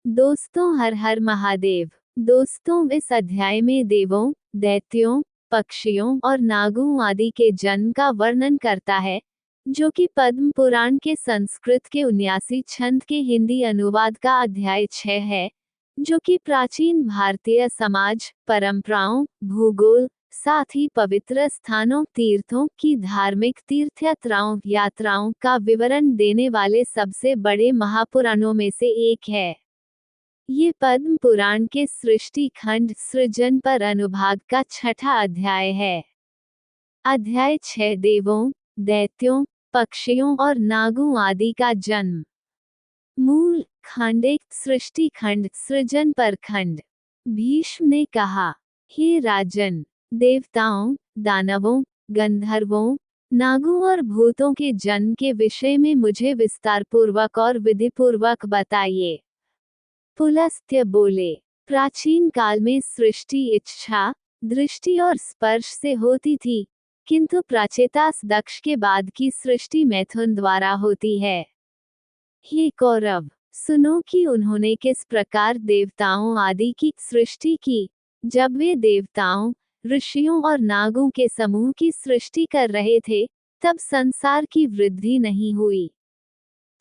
दोस्तों, हर हर महादेव। दोस्तों, इस अध्याय में देवों, दैत्यों, पक्षियों और नागों आदि के जन्म का वर्णन करता है, जो कि पद्म पुराण के संस्कृत के 79 छंद के हिंदी अनुवाद का अध्याय 6 है, जो कि प्राचीन भारतीय समाज, परंपराओं, भूगोल, साथ ही पवित्र स्थानों, तीर्थों की धार्मिक यात्राओं का विवरण देने वाले सबसे बड़े महापुराणों में से एक है। ये पद्म पुराण के सृष्टि खंड सृजन पर अनुभाग का 6ठा अध्याय है। अध्याय 6 देवों, दैत्यों, पक्षियों और नागों आदि का जन्म। मूल खंड 1 सृष्टि खंड सृजन पर खंड। भीष्म ने कहा, हे राजन, देवताओं, दानवों, गंधर्वों, नागों और भूतों के जन्म के विषय में मुझे विस्तारपूर्वक और विधिपूर्वक बताइए। पुलस्त्य बोले, प्राचीन काल में सृष्टि इच्छा, दृष्टि और स्पर्श से होती थी, किंतु प्राचेतास दक्ष के बाद की सृष्टि मैथुन द्वारा होती है। हे कौरव, सुनो कि उन्होंने किस प्रकार देवताओं आदि की सृष्टि की। जब वे देवताओं, ऋषियों और नागों के समूह की सृष्टि कर रहे थे, तब संसार की वृद्धि नहीं हुई।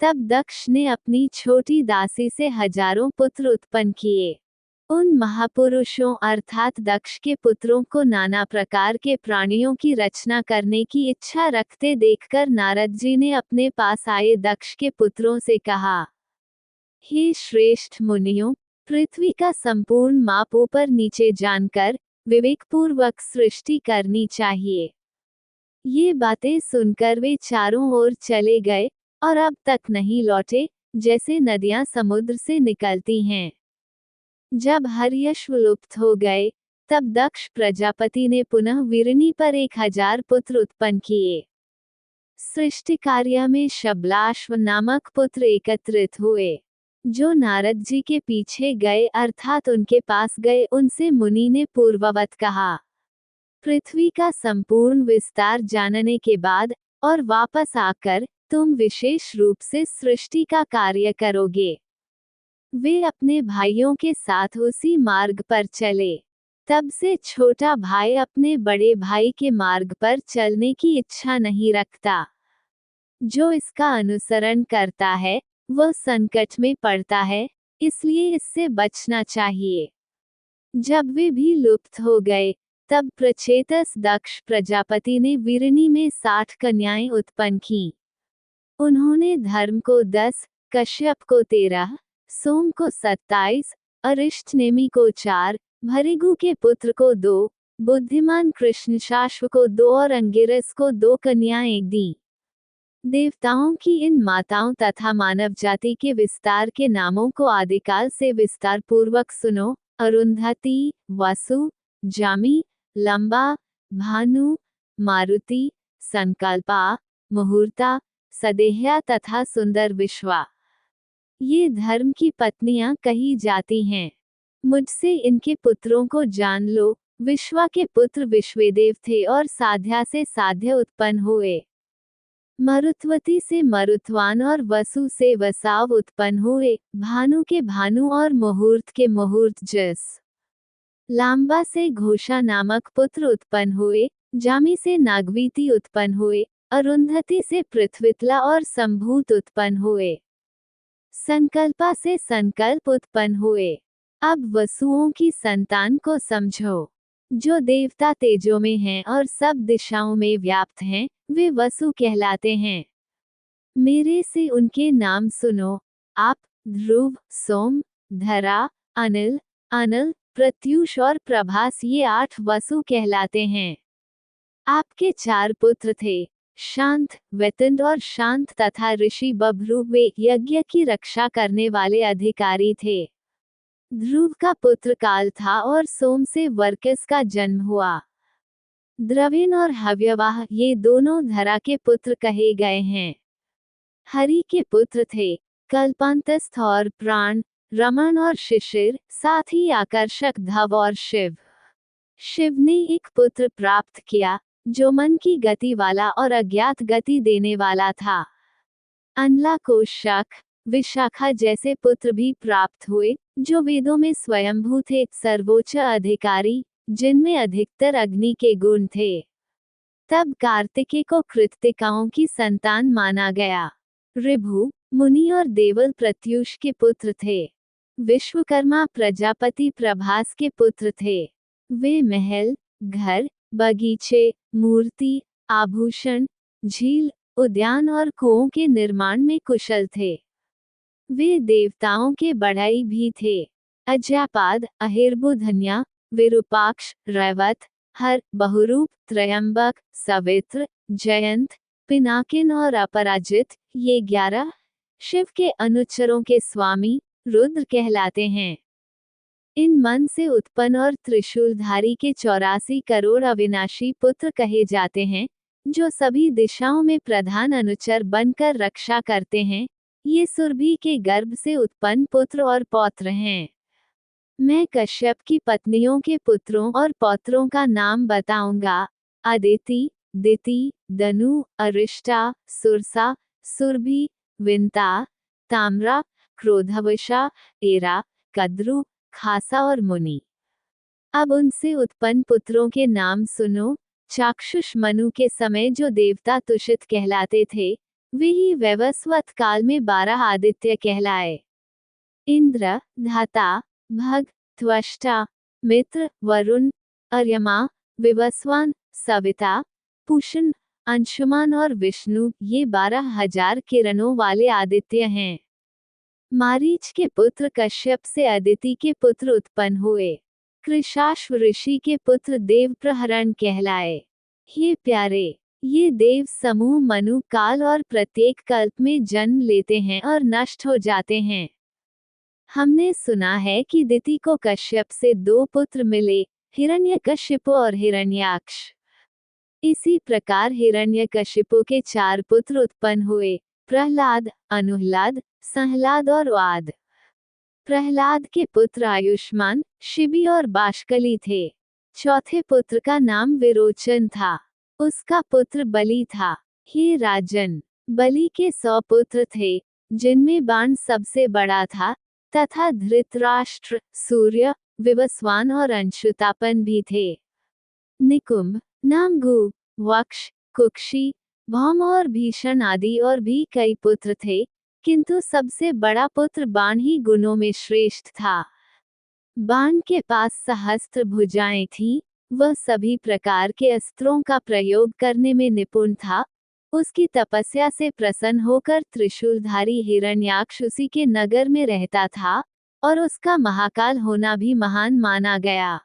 तब दक्ष ने अपनी छोटी दासी से हजारों पुत्र उत्पन्न किए। उन महापुरुषों अर्थात दक्ष के पुत्रों को नाना प्रकार के प्राणियों की रचना करने की इच्छा रखते देखकर नारद जी ने अपने पास आए दक्ष के पुत्रों से कहा, हे श्रेष्ठ मुनियों, पृथ्वी का संपूर्ण माप ऊपर नीचे जानकर विवेकपूर्वक सृष्टि करनी चाहिए। ये बातें सुनकर वे चारों ओर चले गए और अब तक नहीं लौटे, जैसे नदियां समुद्र से निकलती हैं। जब हर्यश्व लुप्त हो गए, तब दक्ष प्रजापति ने पुनः वीरणी पर 1000 पुत्र उत्पन्न किए। सृष्टि कार्य में शबलाश्व नामक पुत्र एकत्रित हुए, जो नारद जी के पीछे गए अर्थात उनके पास गए। उनसे मुनि ने पूर्ववत कहा, पृथ्वी का संपूर्ण विस्तार जानने के बाद और वापस आकर तुम विशेष रूप से सृष्टि का कार्य करोगे। वे अपने भाइयों के साथ उसी मार्ग पर चले। तब से छोटा भाई अपने बड़े भाई के मार्ग पर चलने की इच्छा नहीं रखता। जो इसका अनुसरण करता है, वह संकट में पड़ता है, इसलिए इससे बचना चाहिए। जब वे भी लुप्त हो गए, तब प्रचेतस दक्ष प्रजापति ने वीरणी में 60 कन्याएं उत्पन्न की। उन्होंने धर्म को 10, कश्यप को 13, सोम को 27, अरिष्टनेमि को 4, भृगु के पुत्र को 2, बुद्धिमान कृष्णशाश्व को 2 और अंगिरस को 2 कन्याएं दी। देवताओं की इन माताओं तथा मानव जाति के विस्तार के नामों को आदिकाल से विस्तार पूर्वक सुनो। अरुंधति, वसु, जामी, लंबा, भानु, मारुति, संकल्पा, मुहूर्ता, सदेह्या तथा सुंदर विश्वा, ये धर्म की पत्नियां कही जाती हैं। मुझसे इनके पुत्रों को जान लो। विश्वा के पुत्र विश्वेदेव थे और साध्या से साध्य उत्पन्न हुए। मरुत्वती से मरुत्वान और वसु से वसाव उत्पन्न हुए। भानु के भानु और मुहूर्त के मुहूर्त जस। लांबा से घोषा नामक पुत्र उत्पन्न हुए। जामी से नागवीति उत्पन्न हुए। अरुंधति से पृथ्वीतला और संभूत उत्पन्न हुए। संकल्पा से संकल्प उत्पन्न हुए। अब वसुओं की संतान को समझो। जो देवता तेजों में हैं और सब दिशाओं में व्याप्त हैं, वे वसु कहलाते हैं। मेरे से उनके नाम सुनो। आप, ध्रुव, सोम, धरा, अनिल, अनल, प्रत्यूष और प्रभास, ये 8 वसु कहलाते हैं। आपके 4 पुत्र थे, शांत, वेतंड और शांत तथा ऋषि बभ्रु। वे यज्ञ की रक्षा करने वाले अधिकारी थे। ध्रुव का पुत्र काल था और सोम से वर्कस का जन्म हुआ। द्रविण और हव्यवाह, ये दोनों धरा के पुत्र कहे गए हैं। हरि के पुत्र थे कल्पांतस्थ और प्राण, रमण और शिशिर, साथ ही आकर्षक धव और शिव। शिव ने एक पुत्र प्राप्त किया, जो मन की गति वाला और अज्ञात गति देने वाला था। अनला को शक, विशाखा जैसे पुत्र भी प्राप्त हुए, जो वेदों में स्वयंभू थे, सर्वोच्च अधिकारी, जिनमें अधिकतर अग्नि के गुण थे। तब कार्तिकेय को कृत्तिकाओं की संतान माना गया। ऋभु मुनि और देवल प्रत्यूष के पुत्र थे। विश्वकर्मा प्रजापति प्रभास के पुत्र थे। वे महल, घर, बगीचे, मूर्ति, आभूषण, झील, उद्यान और कुओं के निर्माण में कुशल थे। वे देवताओं के बढ़ई भी थे। अज्यापाद, अहिर्बुधन्या, विरूपाक्ष, रैवत, हर, बहुरूप, त्रयंबक, सवित्र, जयंत, पिनाकिन और अपराजित, ये 11 शिव के अनुचरों के स्वामी रुद्र कहलाते हैं। इन मन से उत्पन्न और त्रिशूलधारी के 84 करोड़ अविनाशी पुत्र कहे जाते हैं, जो सभी दिशाओं में प्रधान अनुचर बनकर रक्षा करते हैं। ये सुरभि के गर्भ से उत्पन्न पुत्र और पौत्र हैं। मैं कश्यप की पत्नियों के पुत्रों और पौत्रों का नाम बताऊंगा। अदिति, दिति, दनु, अरिष्टा, सुरसा, सुरभि, विंता, ताम्रा, क्रोधवशा, एरा, कद्रु, खासा और मुनि। अब उनसे उत्पन्न पुत्रों के नाम सुनो। चाक्षुष मनु के समय जो देवता तुषित कहलाते थे, वे ही वैवस्वत काल में 12 आदित्य कहलाए। इंद्र, धाता, भग, त्वष्टा, मित्र, वरुण, अर्यमा, विवस्वान, सविता, पूषण, अंशुमान और विष्णु, ये 12,000 किरणों वाले आदित्य हैं। मारीच के पुत्र कश्यप से अदिति के पुत्र उत्पन्न हुए। कृशाश्व ऋषि के पुत्र देवप्रहरण कहलाए। ये प्यारे, ये देव समूह मनु काल और प्रत्येक कल्प में जन्म लेते हैं और नष्ट हो जाते हैं। हमने सुना है कि दिति को कश्यप से 2 पुत्र मिले, हिरण्यकशिपु और हिरण्याक्ष। इसी प्रकार हिरण्यकशिपु के 4 पुत्र उत्पन्न हुए, प्रहलाद, अनुह्लाद, संह्लाद और वाद। प्रहलाद के पुत्र आयुष्मान, शिबी और बाष्कली थे। चौथे पुत्र का नाम विरोचन था। उसका पुत्र बलि था। हे राजन, बलि के 100 पुत्र थे, जिनमें बाण सबसे बड़ा था, तथा धृतराष्ट्र, सूर्य, विवस्वान और अंशुतापन भी थे। निकुंभ, नामगु, वक्ष, कुक्षी, भौम और भीषण आदि और भी कई पुत्र थे, किंतु सबसे बड़ा पुत्र बाण ही गुणों में श्रेष्ठ था। बाण के पास सहस्त्र भुजाएं थीं, वह सभी प्रकार के अस्त्रों का प्रयोग करने में निपुण था। उसकी तपस्या से प्रसन्न होकर त्रिशूलधारी हिरण्याक्ष उसी के नगर में रहता था, और उसका महाकाल होना भी महान माना गया।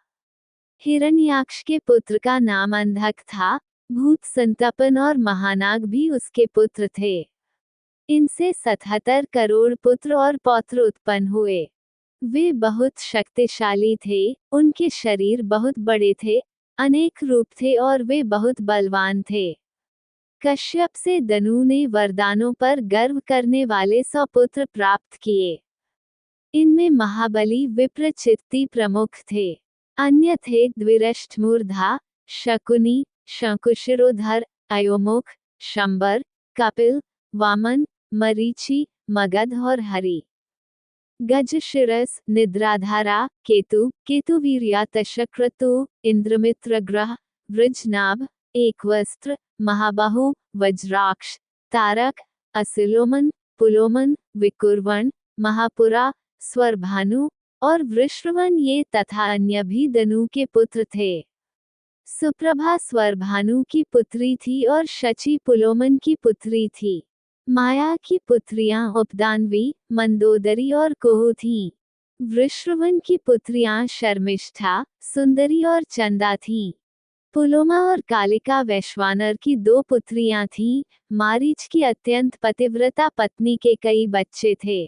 हिरण्याक्ष के पुत्र का नाम अंधक था। भूत संतपन और महानाग भी उसके पुत्र थे। इनसे 77 करोड़ पुत्र और पौत्र उत्पन्न हुए। वे बहुत शक्तिशाली थे, उनके शरीर बहुत बड़े थे, अनेक रूप थे और वे बहुत बलवान थे। कश्यप से दनु ने वरदानों पर गर्व करने वाले 100 पुत्र प्राप्त किए। इनमें महाबली विप्रचित्ति प्रमुख थे। अन्य थे द्विरष्टमूर्धा, शकुनी, शंकुशिरोधर, अयोमुख, शंबर, कपिल, वामन, मरीचि, मगध और हरि। गजशिरस, निद्राधारा, केतु, केतुवीर्या तशक्रतु, इंद्रमित्र ग्रह, वृजनाभ, एकवस्त्र, महाबाहु, वज्राक्ष, तारक, असिलोमन, पुलोमन, विकुर्वण, महापुरा, स्वरभानु और वृषवन, ये तथा अन्य भी दनु के पुत्र थे। सुप्रभा स्वरभानु की पुत्री थी और शची पुलोमन की पुत्री थी। माया की पुत्रियां उपदानवी, मंदोदरी और कुहु थीं। वृषवन की पुत्रियां शर्मिष्ठा, सुंदरी और चंदा थीं। पुलोमा और कालिका वैश्वानर की 2 पुत्रियां थीं। मारीच की अत्यंत पतिव्रता पत्नी के कई बच्चे थे।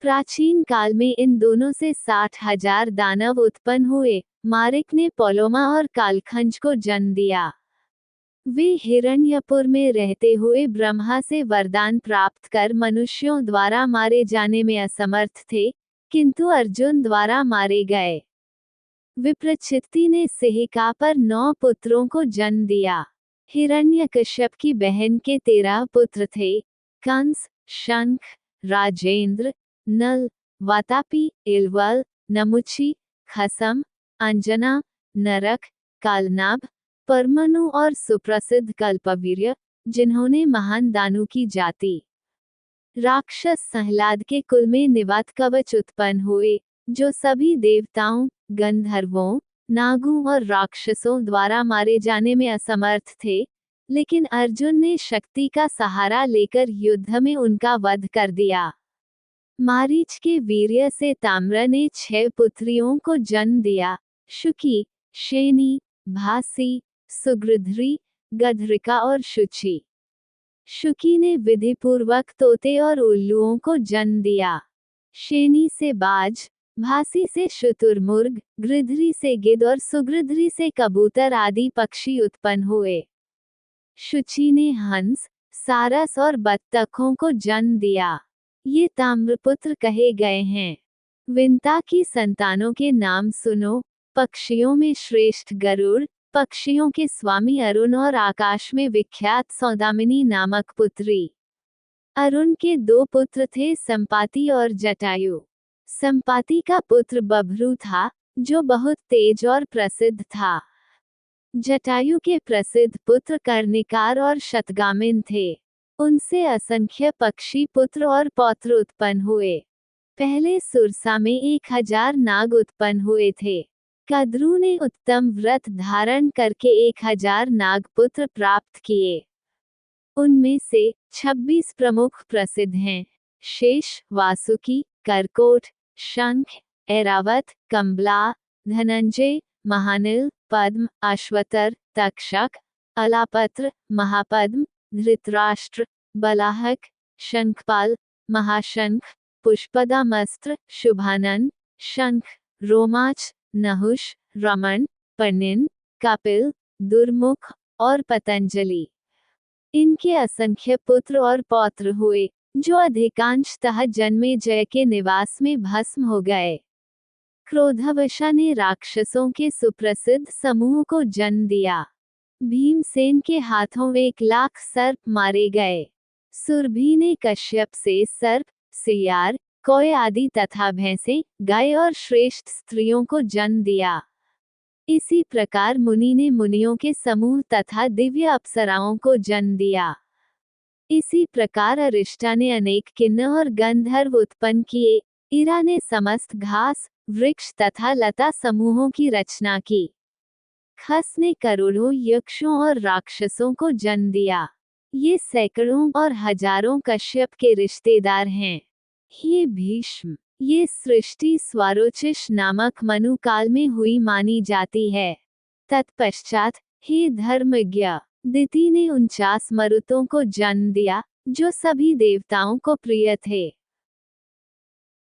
प्राचीन काल में इन दोनों से 60,000 दानव उत्पन्न हुए। मारिक ने पोलोमा और कालखंज को जन्म दिया। वे हिरण्यपुर में रहते हुए ब्रह्मा से वरदान प्राप्त कर मनुष्यों द्वारा मारे जाने में असमर्थ थे, किंतु अर्जुन द्वारा मारे गए। विप्रचित्ति ने सिहिका पर 9 पुत्रों को जन्म दिया। हिरण्यकश्यप की बहन के 13 पुत्र थे, कंस, शंख, राजेंद्र, नल, वातापी, इलवल, नमुची, खसम, अंजना, नरक, कालनाभ, परमाणु और सुप्रसिद्ध कल्पवीर्य, जिन्होंने महान दानु की जाति राक्षस संहलाद के कुल में निवात कवच उत्पन्न हुए, जो सभी देवताओं, गंधर्वों, नागों और राक्षसों द्वारा मारे जाने में असमर्थ थे, लेकिन अर्जुन ने शक्ति का सहारा लेकर युद्ध में उनका वध कर दिया। मारीच के वीर्य से ताम्र ने 6 पुत्रियों को जन्म दिया, शुकी, शेनी, भासी, सुगृध्री, गधरिका और शुचि। शुकी ने विधिपूर्वक तोते और उल्लुओं को जन्म दिया। शेनी से बाज, भासी से शुतुरमुर्ग, गृध्री से गिद्ध और सुगृध्री से कबूतर आदि पक्षी उत्पन्न हुए। शुचि ने हंस, सारस और बत्तखों को जन्म दिया। ये ताम्रपुत्र कहे गए हैं। विंता की संतानों के नाम सुनो। पक्षियों में श्रेष्ठ गरुड़, पक्षियों के स्वामी अरुण और आकाश में विख्यात सौदामिनी नामक पुत्री। अरुण के 2 पुत्र थे, संपाति और जटायु। संपाति का पुत्र बभ्रू था, जो बहुत तेज और प्रसिद्ध था। जटायु के प्रसिद्ध पुत्र कर्णिकार और शतगामिन थे। उनसे असंख्य पक्षी पुत्र और पौत्र उत्पन्न हुए। पहले सुरसा में 1000 नाग उत्पन्न हुए थे। कद्रू ने उत्तम व्रत धारण करके 1000 नाग पुत्र प्राप्त किए। उनमें से 26 प्रमुख प्रसिद्ध हैं: शेष, वासुकी, करकोट, शंख, ऐरावत, कंबला, धनंजय, महानिल, पद्म, अश्वतर, तक्षक, अलापत्र, महापद्म, धृतराष्ट्र, बलाहक, शंखपाल, महाशंख, पुष्पदामस्त्र, शुभानन, शंख, रोमाच, नहुष, रमण, पन्निन, कपिल, दुर्मुख और पतंजलि। इनके असंख्य पुत्र और पौत्र हुए, जो अधिकांशतः जन्मेजय के निवास में भस्म हो गए। क्रोधवशा ने राक्षसों के सुप्रसिद्ध समूह को जन्म दिया। भीमसेन के हाथों 1,00,000 सर्प मारे गए। सुरभि ने कश्यप से सर्प, सियार, कौए आदि तथा भैंसे, गाय और श्रेष्ठ स्त्रियों को जन्म दिया। इसी प्रकार मुनि ने मुनियों के समूह तथा दिव्य अप्सराओं को जन्म दिया। इसी प्रकार अरिष्टा ने अनेक किन्नर और गंधर्व उत्पन्न किए। इरा ने समस्त घास, वृक्ष तथा लता समूहों की रचना की। खस ने करोड़ों यक्षों और राक्षसों को जन्म दिया। ये सैकड़ों और हजारों कश्यप के रिश्तेदार हैं। ये भीष्म, ये सृष्टि स्वारोचिष नामक मनु काल में हुई मानी जाती है। तत्पश्चात हे धर्मज्ञ, दिति ने 49 मरुतों को जन्म दिया, जो सभी देवताओं को प्रिय थे।